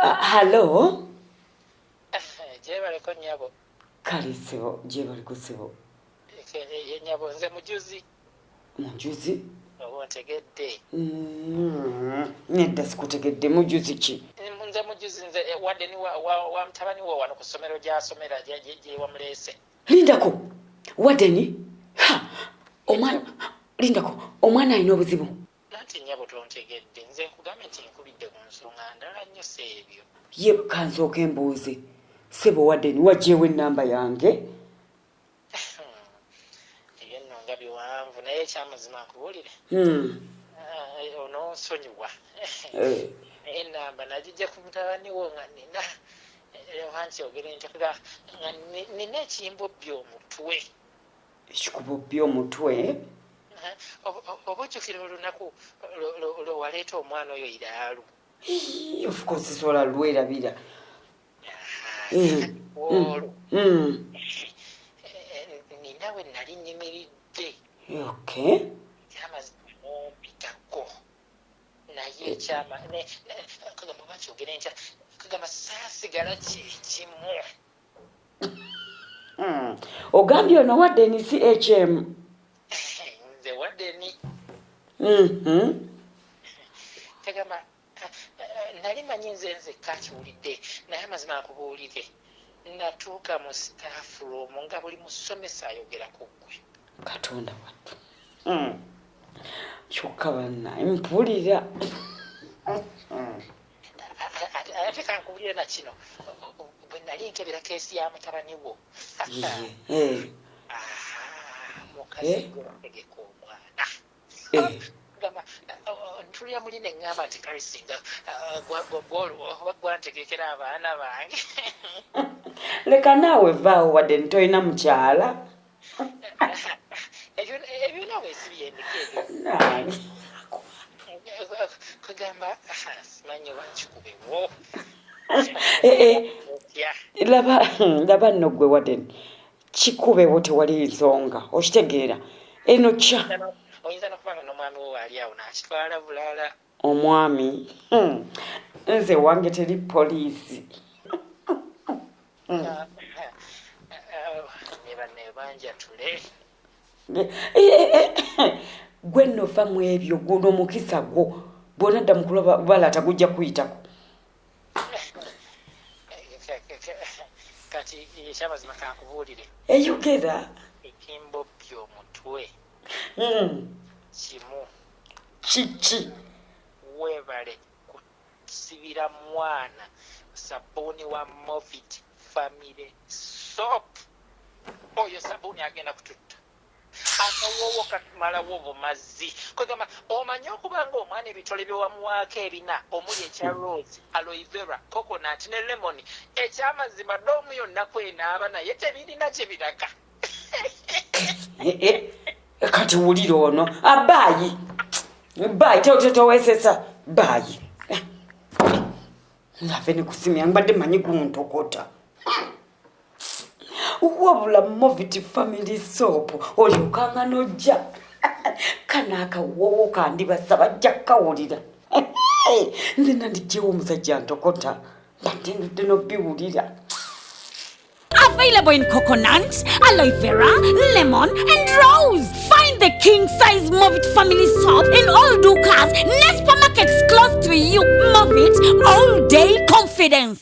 Hello? Jebale ko nyabo. Kale sebo, jebale ko sebo. Ye nyabo nze mujuzi. Mujuzi? Wantegedde. Nedda sikutegedde mujuzi ki? Nze mujuzi nze Warden wa Mutabani wo wano ku ssomero gy'asomera gye wamulese. Lindako. Warden? Ha. Lindako. Omwana alina obuzibu. Nanti nyabo tontegedde. Nze nkugambye nti nkubidde ku nsonga ndala nnyo seebyo. Ye kansooka embuuzi. Sebo Warden wagyewo ennamba yange? Ebyo nno nga biwanvu naye ekyamazima nkubuulire. Onoonsonyiwa. Ennamba nagijja ku mutabani wo nga nina wanti ogere ntakuga nga nina ekiyimbo by'omutwe. Ekikubo by'omutwe? Oba ojjukira olunaku lwe waleeta omwana oyo iraalu. Of course sola lwerabira. Olwo nina we nali nyimiridde. Okay. Ekyamazima n'ompitako naye kagamba bakyogere ntya kagamba saasigala kyekimu. Ogambye ono Warden si HM. Nze Warden. Kagamba nali manyi nze nzekka kiwulidde naye amazima akubuulire natuuka mu staff room nga buli musomesa ayogera ku ggwe. Katonda wattu. Kyokka bannaye mpulira. Ate kankubuulire na kino bwe nali nkebera keesi ya mutabani wo. Mukazi gwe wategeka omwana. Gamba ntulira muli ne ŋŋamba nti kalisinga gwantegekera abaana bange. Leka naawe vaawo Warden tolina mukyala. Ebyo naawe esibyendika ebyo. Kagamba simanyi wankikubewo. Laba nno ggwe Warden kikubewo tewali nsonga okitegeera eno kya. Oyinza nokubanga n'omwami wo waali awo n'akitwala bulala. Omwami nze wange teri poliisi. Ne banja tule. Gwe nno va mu ebyo guno omukisa gwo bw'onadda mu kulaba balata gujja kuyitako. Kati ekyamazima kankubuulire. Eyogera. Ekimbo by'omutwe. Kimu. Kiki? Weebale kusibira mwana sabbuuni wa Movit Family Soap. Oyo sabbuuni agenda kututta. Akawoowo katumalawo obumazzi. Kwegamba omanyi okuba ng'omwana ebitole bye wamuwaako ebina omuli ekya rose, aloe vera, coconut ne lemon ekyamazima doomu yonna kwenaaba naye tebirina kye biraga. Kati wulira ono abaayi toweesesa baayi nave ne kusimya mbadde manyi guntokota wabula Movit Family Soap olyokanga n'ojja kanaakawoowo kandibasa bajja kukawulira nze nandijjewo omusajja ntokota mbadde ndudde n'obbiwulira. Available in coconut, aloe vera, lemon, and rose. Find the king-size Movit Family Soap in all Dukas, next supermarkets close to you. Movit, all-day confidence.